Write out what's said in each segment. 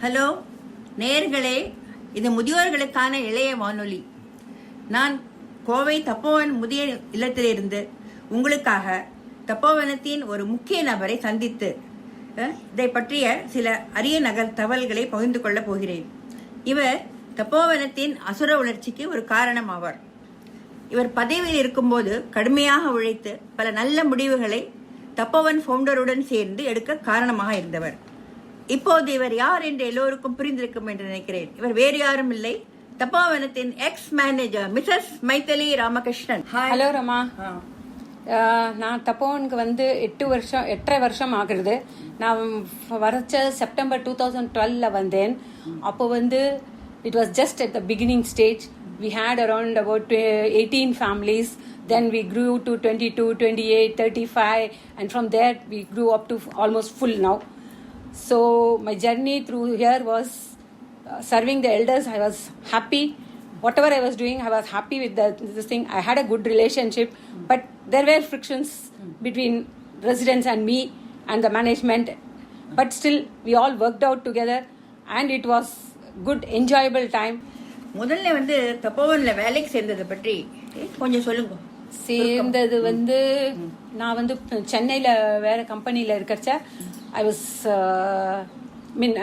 Hello நேயர்களே, இது முதியோர்களுக்கான இளைய வானொலி. நான் கோவை தப்போவன் முதிய இல்லத்திலிருந்து உங்களுக்காக தப்போவனத்தின் ஒரு முக்கிய நபரை சந்தித்து இதை பற்றிய சில அரிய தகவல்களை பகிர்ந்து கொள்ளப் போகிறேன். இவர் தப்போவனத்தின் அசுர உணர்ச்சிக்கு ஒரு காரணம் ஆவார். இவர் பதவியில் இருக்கும்போது கடுமையாக உழைத்து பல நல்ல முடிவுகளை தப்போவன் ஃபவுண்டருடன் சேர்ந்து எடுக்க காரணமாக இருந்தவர். இப்போது இவர் யார் என்று எல்லோருக்கும் புரிந்திருக்கும் என்று நினைக்கிறேன். இவர் வேறு யாரும் இல்லை, தப்போவனத்தின் ex manager missus Mythili Ramakrishnan. Hello Rama. நான் தப்போவனுக்கு 8.5 வருஷம் ஆகுறது. நான் வரைச்ச செப்டம்பர் 2012 வந்தேன். அப்போ it was just at the beginning stage. We had around about 18 families. Then we grew to 22, 28, 35, and from there we grew up to almost full now. So my journey through here was serving the elders. I was happy. Whatever I was doing, I was happy with this thing. I had a good relationship, but there were frictions between residents and me and the management. But still, we all worked out together, and it was good, enjoyable time. முதல்ல தப்போவன்ல வேலைக்கு சேர்ந்ததை பற்றி கொஞ்சம் சொல்லுங்க. சேர்ந்தது நான் சென்னையில் வேற கம்பெனியில் இருக்கிறச்ச I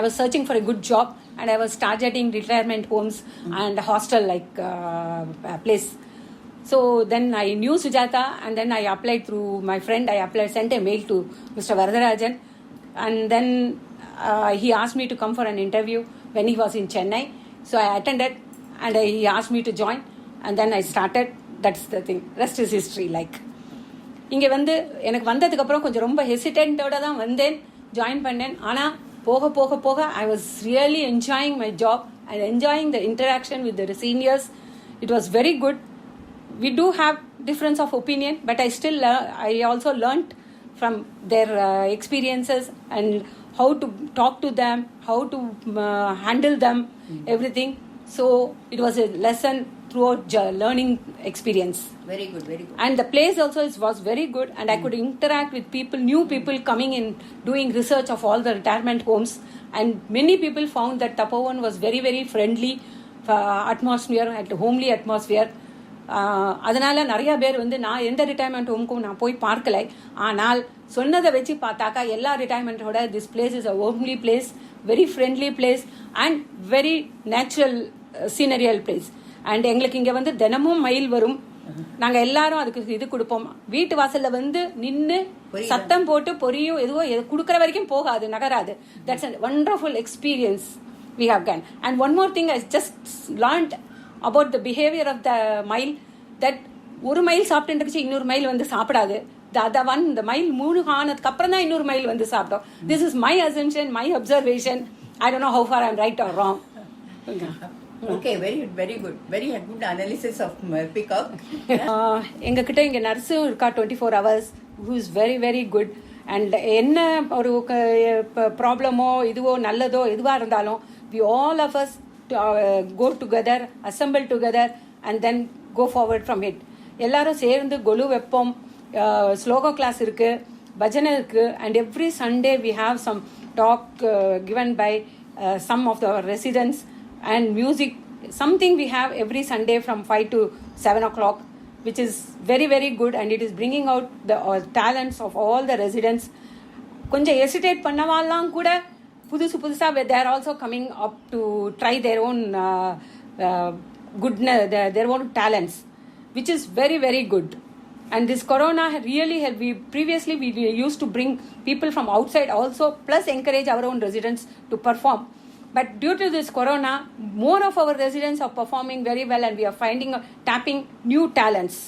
was searching for a good job, and I was targeting retirement homes and hostel like place. So then I knew Sujata, and then I applied through my friend. Sent a mail to Mr. Varadarajan, and then he asked me to come for an interview when he was in Chennai. So I attended, and he asked me to join, and then I started. That's the thing. Rest is history. Like இங்கே எனக்கு வந்ததுக்கப்புறம் கொஞ்சம் ரொம்ப ஹெசிடென்ட்டோட தான் வந்தேன், join பண்ணேன். ஆனால் போக போக போக I was really enjoying my job and enjoying the interaction with the seniors. It was very good. We do have difference of opinion, but I also learnt from their experiences and how to talk to them, how to handle them, everything. So it was a lesson throughout learning experience. Very good, very good. And the place also was very good, and I could interact with people, new people coming in, doing research of all the retirement homes, and many people found that Tapovan was very, very friendly atmosphere, homely atmosphere. அதனால நிறைய பேர் நான் எந்த retirement ஹோமுக்கும் நான் போய் பார்க்கலை. ஆனால் சொன்னதை வச்சு பார்த்தாக்கா எல்லா ரிட்டையர்மெண்ட்டோட this place is a homely place, very friendly place, and very natural scenerial place. And எங்களுக்கு இங்கே தினமும் மயில் வரும். நாங்க எல்லாரும் அதுக்கு இது கொடுப்போம். வீட்டு வாசல்ல நின்று சத்தம் போட்டு பொரியும் எதுவோ குடுக்கற வரைக்கும் போகாது, நகராது. That's a wonderful experience we have done. And one more thing I just learned about the behavior of the mile, that ஒரு மயில் சாப்பிட்டு இன்னொரு மயில் சாப்பிடாது. இந்த மயில் 3 ஆனதுக்கு அப்புறம் தான் இன்னொரு மயில் சாப்பிட்டோம். This is my assumption, my observation. I don't know how far I'm right or wrong. Okay, very good, very good. Very good analysis of peacock. எங்க கிட்ட இங்க நர்ஸும் இருக்கா 24 hours, who is very, very good. And என்ன ஒரு ப்ராப்ளமோ இதுவோ நல்லதோ எதுவாக இருந்தாலும் we all of us go together, assemble together, and then go forward from it. எல்லாரும் சேர்ந்து கொலு வைப்போம். ஸ்லோகோ கிளாஸ் இருக்கு, பஜனை இருக்கு, and every Sunday we have some talk given by some of the residents, and music, something we have every Sunday from 5 to 7 o'clock, which is very, very good, and it is bringing out the talents of all the residents. கொஞ்சம் hesitate பண்ணவாலாம் கூட புதுசா they are also coming up to try their own goodness, their own talents, which is very, very good. And this corona really helped. Previously we used to bring people from outside also, plus encourage our own residents to perform. But due to this corona, more of our residents are performing very well, and we are tapping new talents.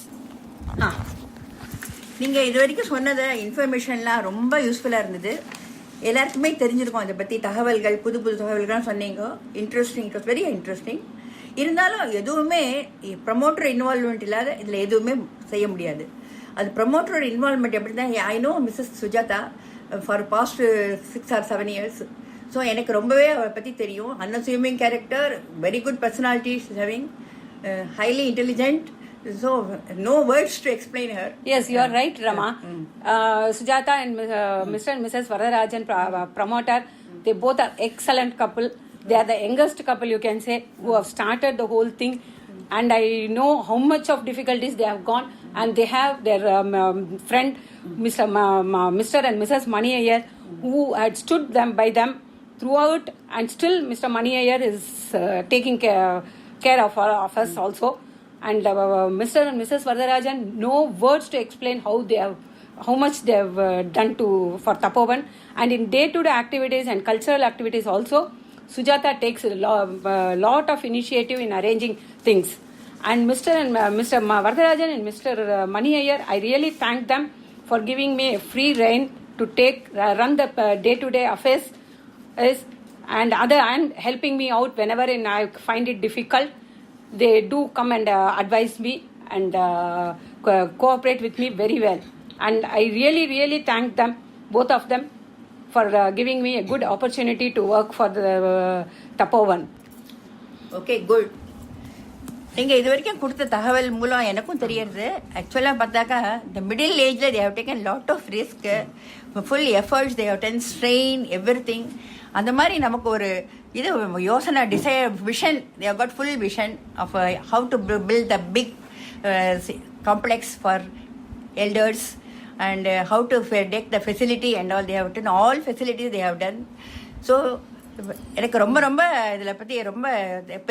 நீங்க இது வரைக்கும் சொன்னத இன்ஃபர்மேஷன்லாம் ரொம்ப யூஸ்ஃபுல்லா இருந்தது. எல்லாருக்குமே தெரிஞ்சிருக்கும் அதை பத்தி தகவல்கள், புது தகவல்கள் சொன்னீங்க. Interesting, it was very interesting. இருந்தாலும் எதுவுமே ப்ரமோட்டர் இன்வால்வ்மெண்ட் இல்லாத இதுல எதுவுமே செய்ய முடியாது. அது ப்ரமோட்டரோட இன்வால்வ்மெண்ட் எப்படி தான். I know missus Sujatha for past 6 or 7 years. So எனக்கு ரொம்பவே அவரை பற்றி தெரியும். Unassuming character, very good personality, having highly intelligent. So no words to explain her. Yes, you are right, Rama. Sujata and Mr. and Mrs. Varadarajan, promoter, They both are excellent couple. They are the youngest couple, you can say, who have started the whole thing. And I know how much of difficulties they have gone. And they have their friend, Mr. and Mrs. Mani Iyer, who had stood by them throughout. And still, Mr. Mani Iyer is taking care of us also. And Mr. and Mrs. Varadarajan, no words to explain how much they have done for Tapovan. And in day-to-day activities and cultural activities also, Sujata takes a lot of initiative in arranging things. And Mr. Varadarajan and Mr. Mani Iyer, I really thank them for giving me a free rein to run the day-to-day affairs and helping me out whenever I find it difficult. They do come and advise me and cooperate with me very well. And I really, really thank them, both of them, for giving me a good opportunity to work for the Tapovan. Okay, good. நீங்கள் இது வரைக்கும் கொடுத்த தகவல் மூலம் எனக்கும் தெரியறது. ஆக்சுவலாக பார்த்தாக்கா இந்த மிடில் ஏஜில் they have taken lot of risk, full efforts, they have then strain everything. அந்த மாதிரி நமக்கு ஒரு இது யோசனை, vision, they have got full vision of how to build the big complex for elders and how to take the facility and all. They have done all facilities they have done. So எனக்கு ரொம்ப ரொம்ப இதில் பற்றி ரொம்ப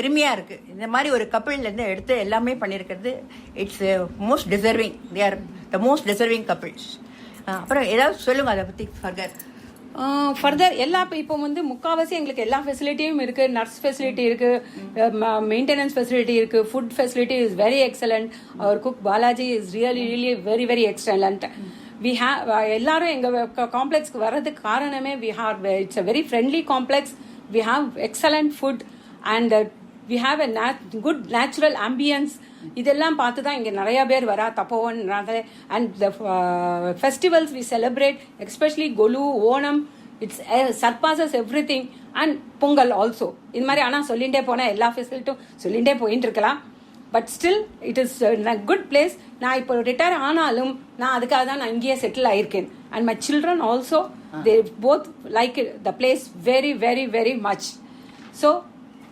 பெருமையாக இருக்குது. இந்த மாதிரி ஒரு கப்பிள்லேருந்து எடுத்து எல்லாமே பண்ணியிருக்கிறது. It's most deserving. They are the most deserving couples. அப்புறம் ஏதாவது சொல்லுங்கள் அதை பற்றி ஃபர்தர். இப்போ முக்கால்வாசி எங்களுக்கு எல்லா ஃபெசிலிட்டியும் இருக்குது. நர்ஸ் ஃபெசிலிட்டி இருக்குது, மெயின்டெனன்ஸ் ஃபெசிலிட்டி இருக்குது, food facility is very excellent. அவர் cook Balaji is really very very excellent. We have எல்லாரும் எங்கள் காம்ப்ளெக்ஸ்க்கு வர்றதுக்கு காரணமே it's a very friendly complex. We have excellent food and we have a good natural ambience. இதெல்லாம் பார்த்து தான் இங்கே நிறைய பேர் வரா Tapovan. And the festivals we celebrate, especially Golu, Onam, it's surpasses every thing. And Pongal also. இது மாதிரி ஆனால் சொல்லிகிட்டே போனால் எல்லா ஃபெசிலிட்டும் சொல்லிகிட்டே போயிட்டு இருக்கலாம். But still it is good place. நான் இப்போ ரிட்டையர் ஆனாலும் நான் அதுக்காக தான் நான் இங்கேயே செட்டில் ஆயிருக்கேன். And my children also, they both like the place very very very much. So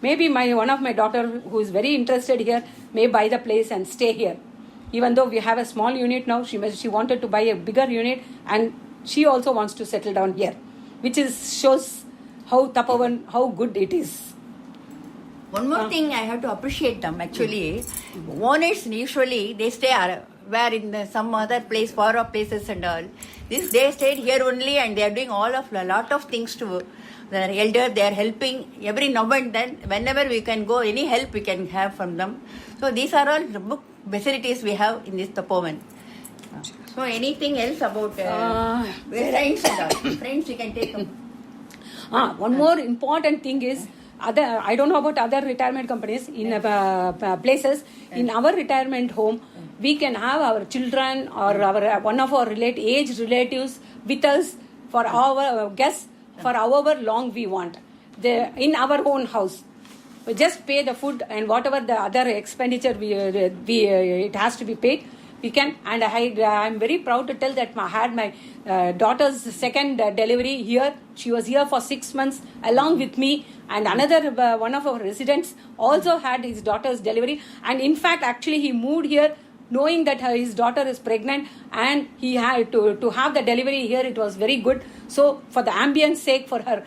maybe one of my daughter who is very interested here may buy the place and stay here. Even though we have a small unit now, she wanted to buy a bigger unit and she also wants to settle down here, which shows how Tapovan, how good it is. One more thing I have to appreciate them actually. Owners usually they stay where in some other place, far off places and all. They stayed here only and they are doing a lot of things to the elder. They are helping every now and then. Whenever we can go, any help we can have from them. So these are all the book facilities we have in this Tapovan. So anything else about friends and all? Friends you can take them. One more important thing is, I don't know about other retirement companies in places. In our retirement home, we can have our children or one of our aged relatives with us for our guests for however long we want. In our own house, we just pay the food and whatever the other expenditure it has to be paid. We can, and I'm very proud to tell that I had my daughter's second delivery here. She was here for 6 months along with me, and another one of our residents also had his daughter's delivery. And in fact, actually, he moved here knowing that his daughter is pregnant, and he had to have the delivery here. It was very good. So for the ambience sake, for her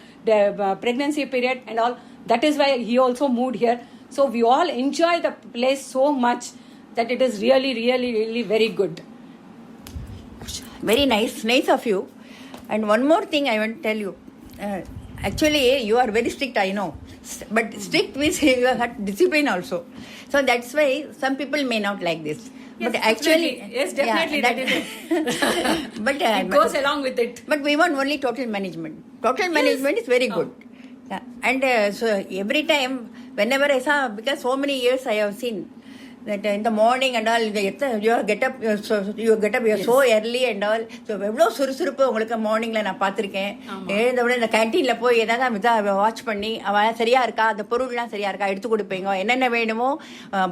pregnancy period and all, that is why he also moved here. So we all enjoy the place so much that it is really, really, really very good. Very nice of you. And one more thing I want to tell you. Actually, you are very strict, I know. But strict means you have discipline also. So that's why some people may not like this. Yes, but actually, yes, definitely, that is it. But it goes along with it. But we want only total management. Total management is very good. Yeah. And so every time, whenever I saw, because so many years I have seen, that in the morning and all, you get up you're so early and all. So எவ்வளோ சுறுசுறுப்பு உங்களுக்கு மார்னிங்ல நான் பார்த்துருக்கேன். எழுந்த விட இந்த கேன்டீன்ல போய் ஏதாவது வாட்ச் பண்ணி அவன் சரியா இருக்கா, அந்த பொருள்லாம் சரியா இருக்கா எடுத்து கொடுப்பீங்க. என்னென்ன வேணுமோ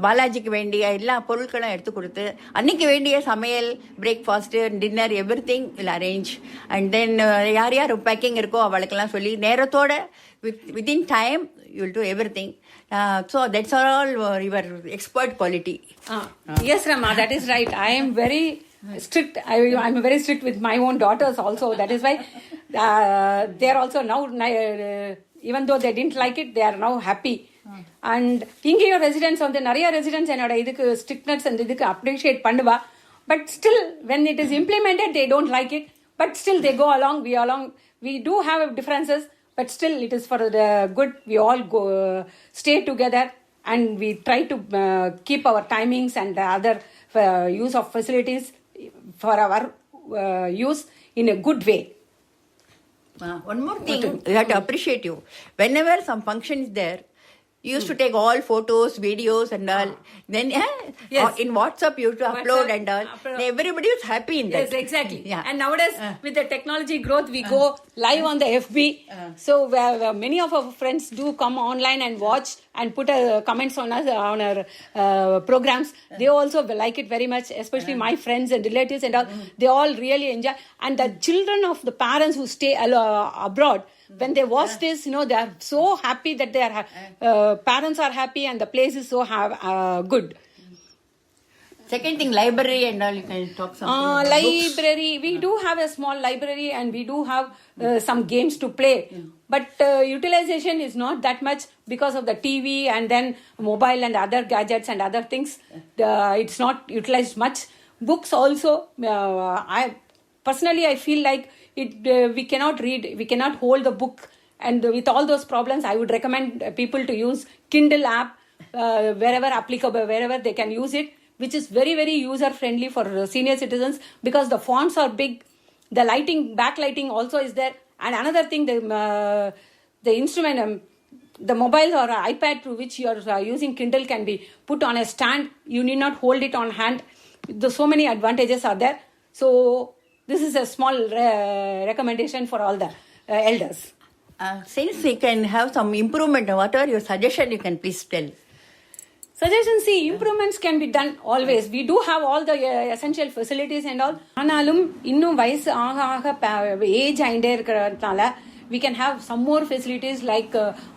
பாலாஜிக்கு வேண்டிய எல்லா பொருட்களும் எடுத்து கொடுத்து அன்னைக்கு வேண்டிய சமையல், breakfast, dinner, everything will arrange. And then யார் யார் பேக்கிங் இருக்கோ அவளுக்கெல்லாம் சொல்லி நேரத்தோட within time you will do everything. So that's all your expert quality. Yes, Rama, that is right. I am very strict. I'm very strict with my own daughters also. That is why they are also now, even though they didn't like it, they are now happy. And இங்கேயும் residents வந்து நிறைய residents என்னோட இதுக்கு strictness and இதுக்கு appreciate பண்ணுவா. But still when it is implemented they don't like it. But still they go along. We do have differences. But still, it is for the good. We all stay together and we try to keep our timings and the other use of facilities for our use in a good way. One more thing, we have to appreciate you. Whenever some function is there, you used to take all photos, videos and all. Then Yes. in WhatsApp you used to upload WhatsApp, and all. Everybody was happy in that. Yes, exactly. Yeah. And nowadays, with the technology growth, we go live on the FB. So many of our friends do come online and watch and put comments on us on our programs. They also like it very much, especially my friends and relatives and all. They all really enjoy. And the children of the parents who stay abroad, when they watch this, they are so happy that their parents are happy and the place is so good. Second thing, library and all, you can talk something. Library, we do have a small library and we do have some games to play. But utilization is not that much because of the TV and then mobile and other gadgets and other things. It's not utilized much. Books also, I feel like we cannot read, we cannot hold the book. And with all those problems, I would recommend people to use Kindle app wherever applicable, wherever they can use it, which is very, very user-friendly for senior citizens because the fonts are big, the lighting, backlighting also is there. And another thing, the instrument, the mobile or iPad through which you are using Kindle can be put on a stand. You need not hold it on hand. So many advantages are there. So this is a small recommendation for all the elders. Since we can have some improvement, what are your suggestions you can please tell? Suggestions, see, improvements can be done always. We do have all the essential facilities and all. ஆனாலும் இன்னும் வயசு ஆக age ஆகிட்டே இருக்கிறதுனால we can have some more facilities like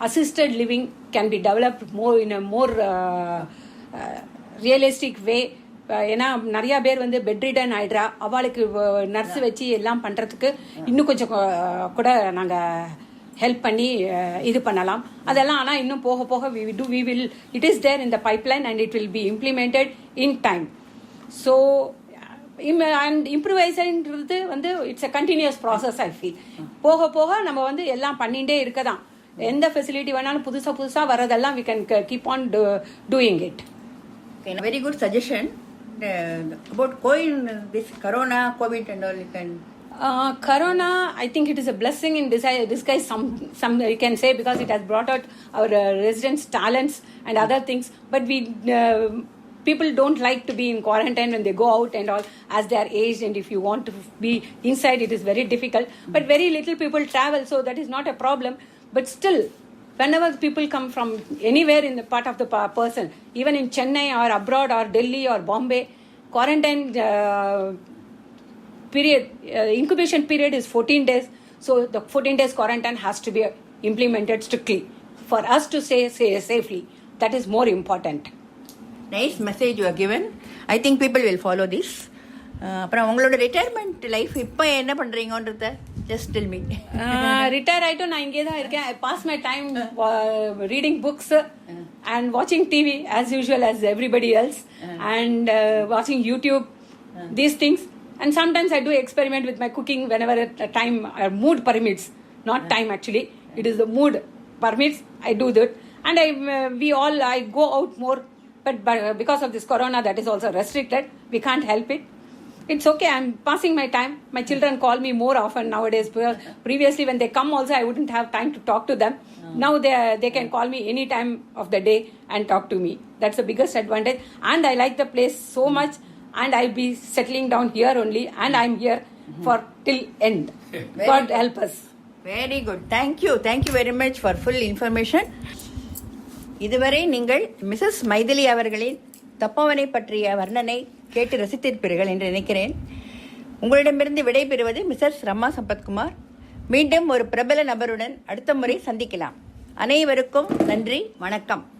assisted living can be developed more in a more realistic way. ஏன்னா நிறைய பேர் வந்து பெட்ரிடன் ஆயிடுறா, அவளுக்கு நர்ஸ் வச்சு எல்லாம் பண்றதுக்கு இன்னும் கொஞ்சம் கூட நாங்கள் ஹெல்ப் பண்ணி இது பண்ணலாம். அதெல்லாம் ஆனால் இன்னும் போக போக we will it is there in the pipeline and it will be implemented in time. So and improvisationன்றது வந்து it's a continuous process I feel. போக போக நம்ம வந்து எல்லாம் பண்ணிட்டே இருக்கதான். எந்த ஃபெசிலிட்டி வேணாலும் புதுசா வரதெல்லாம் we can keep on doing it. Okay, very good suggestion. About this COVID and all, you can... Corona, I think it is a blessing in disguise, some you can say, because it has brought out our residents' talents and other things. But people don't like to be in quarantine when they go out and all, as they are aged, and if you want to be inside, it is very difficult. But very little people travel, so that is not a problem. But still, whenever people come from anywhere in the part of the person, even in Chennai or abroad or Delhi or Bombay, quarantine period, incubation period is 14 days. So the 14 days quarantine has to be implemented strictly for us to stay safely. That is more important. Nice message you have given. I think people will follow this. அப்புறம் உங்களோட retirement life இப்போ என்ன பண்ணுறீங்கன்றத just tell me. Retire ஆகிட்டு நான் இங்கே தான் இருக்கேன். ஐ boss my time reading books and வாட்சிங் TV as usual as everybody else and வாட்சிங் YouTube these things. And sometimes I do experiment with my cooking whenever time or mood permits. Not time actually. It is the mood permits. I do that. And I go out more. But because of this corona, that is also restricted. We can't help it. It's okay. I'm passing my time. My children call me more often nowadays. Previously, when they come also, I wouldn't have time to talk to them. Now they can call me any time of the day and talk to me. That's the biggest advantage. And I like the place so much, and I'll be settling down here only, and I'm here for till end. God help us. Very good. Thank you very much for full information. இதுவரை நீங்கள் Mrs Maithili அவர்களின் தப்போவனை பற்றிய வர்ணனை கேட்டு ரசித்திருப்பீர்கள் என்று நினைக்கிறேன். உங்களிடமிருந்து விடைபெறுவது மிஸ்ஸஸ் ரமா சம்பத்குமார். மீண்டும் ஒரு பிரபல நபருடன் அடுத்த முறை சந்திக்கலாம். அனைவருக்கும் நன்றி, வணக்கம்.